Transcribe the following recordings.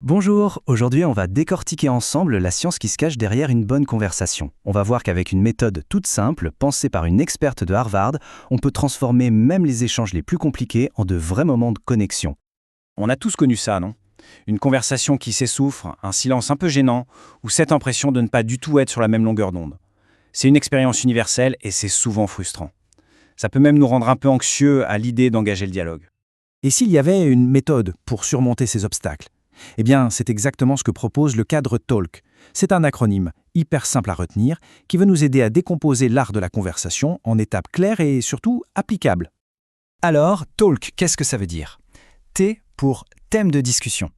Bonjour, aujourd'hui on va décortiquer ensemble la science qui se cache derrière une bonne conversation. On va voir qu'avec une méthode toute simple, pensée par une experte de Harvard, on peut transformer même les échanges les plus compliqués en de vrais moments de connexion. On a tous connu ça, non? Une conversation qui s'essouffle, un silence un peu gênant, ou cette impression de ne pas du tout être sur la même longueur d'onde. C'est une expérience universelle et c'est souvent frustrant. Ça peut même nous rendre un peu anxieux à l'idée d'engager le dialogue. Et s'il y avait une méthode pour surmonter ces obstacles? Eh bien, c'est exactement ce que propose le cadre Talk. C'est un acronyme hyper simple à retenir qui va nous aider à décomposer l'art de la conversation en étapes claires et surtout applicables. Alors, talk, qu'est-ce que ça veut dire? T pour thème de discussion.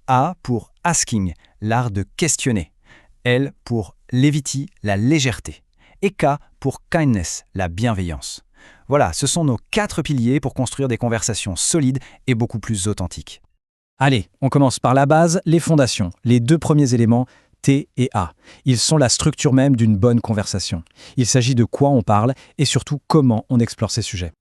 A pour asking, l'art de questionner. L pour levity, la légèreté. Et K pour kindness, la bienveillance. Voilà, ce sont nos 4 piliers pour construire des conversations solides et beaucoup plus authentiques. Allez, on commence par la base, les fondations, les 2 premiers éléments, T et A. Ils sont la structure même d'une bonne conversation. Il s'agit de quoi on parle et surtout comment on explore ces sujets.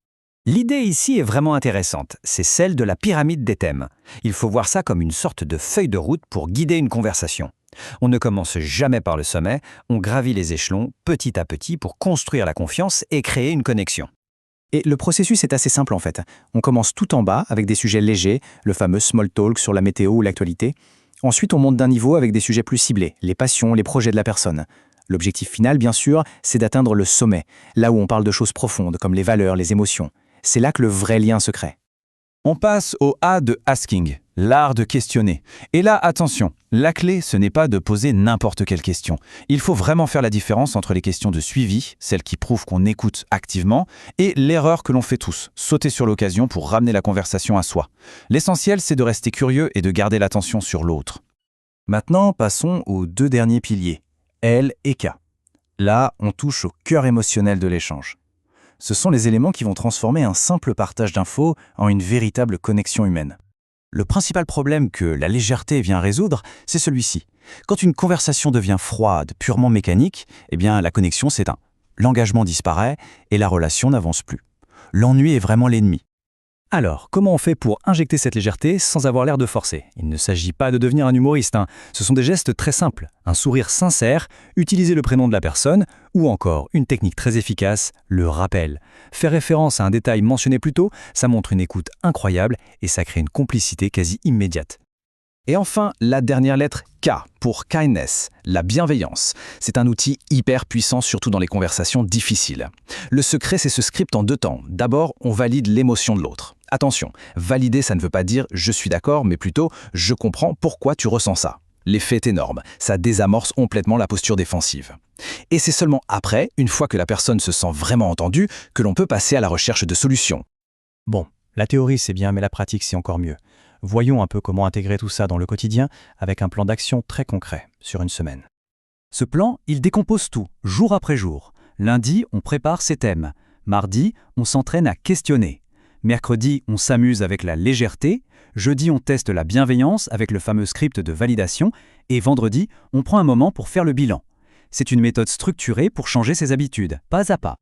L'idée ici est vraiment intéressante, c'est celle de la pyramide des thèmes. Il faut voir ça comme une sorte de feuille de route pour guider une conversation. On ne commence jamais par le sommet, on gravit les échelons petit à petit pour construire la confiance et créer une connexion. Et le processus est assez simple en fait. On commence tout en bas avec des sujets légers, le fameux small talk sur la météo ou l'actualité. Ensuite, on monte d'un niveau avec des sujets plus ciblés, les passions, les projets de la personne. L'objectif final, bien sûr, c'est d'atteindre le sommet, là où on parle de choses profondes comme les valeurs, les émotions. C'est là que le vrai lien se crée. On passe au A de asking, l'art de questionner. Et là, attention, la clé, ce n'est pas de poser n'importe quelle question. Il faut vraiment faire la différence entre les questions de suivi, celles qui prouvent qu'on écoute activement, et l'erreur que l'on fait tous, sauter sur l'occasion pour ramener la conversation à soi. L'essentiel, c'est de rester curieux et de garder l'attention sur l'autre. Maintenant, passons aux 2 derniers piliers, L et K. Là, on touche au cœur émotionnel de l'échange. Ce sont les éléments qui vont transformer un simple partage d'infos en une véritable connexion humaine. Le principal problème que la légèreté vient résoudre, c'est celui-ci. Quand une conversation devient froide, purement mécanique, eh bien la connexion s'éteint. L'engagement disparaît et la relation n'avance plus. L'ennui est vraiment l'ennemi. Alors, comment on fait pour injecter cette légèreté sans avoir l'air de forcer? Il ne s'agit pas de devenir un humoriste, Ce sont des gestes très simples. Un sourire sincère, utiliser le prénom de la personne, ou encore une technique très efficace, le rappel. Faire référence à un détail mentionné plus tôt, ça montre une écoute incroyable et ça crée une complicité quasi immédiate. Et enfin, la dernière lettre K pour kindness, la bienveillance. C'est un outil hyper puissant, surtout dans les conversations difficiles. Le secret, c'est ce script en 2 temps. D'abord, on valide l'émotion de l'autre. Attention, valider, ça ne veut pas dire « je suis d'accord », mais plutôt « je comprends pourquoi tu ressens ça ». L'effet est énorme, ça désamorce complètement la posture défensive. Et c'est seulement après, une fois que la personne se sent vraiment entendue, que l'on peut passer à la recherche de solutions. Bon, la théorie c'est bien, mais la pratique c'est encore mieux. Voyons un peu comment intégrer tout ça dans le quotidien avec un plan d'action très concret sur une semaine. Ce plan, il décompose tout, jour après jour. Lundi, on prépare ses thèmes. Mardi, on s'entraîne à questionner. Mercredi, on s'amuse avec la légèreté. Jeudi, on teste la bienveillance avec le fameux script de validation. Et vendredi, on prend un moment pour faire le bilan. C'est une méthode structurée pour changer ses habitudes, pas à pas.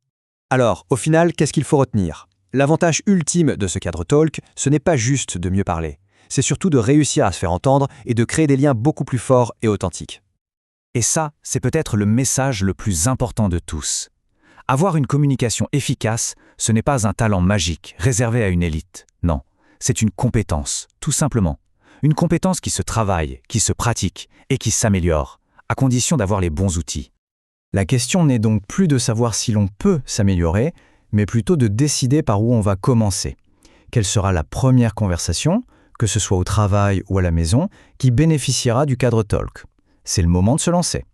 Alors, au final, qu'est-ce qu'il faut retenir? L'avantage ultime de ce cadre talk, ce n'est pas juste de mieux parler. C'est surtout de réussir à se faire entendre et de créer des liens beaucoup plus forts et authentiques. Et ça, c'est peut-être le message le plus important de tous. Avoir une communication efficace, ce n'est pas un talent magique réservé à une élite. Non, c'est une compétence, tout simplement. Une compétence qui se travaille, qui se pratique et qui s'améliore, à condition d'avoir les bons outils. La question n'est donc plus de savoir si l'on peut s'améliorer, mais plutôt de décider par où on va commencer. Quelle sera la première conversation, que ce soit au travail ou à la maison, qui bénéficiera du cadre talk? C'est le moment de se lancer.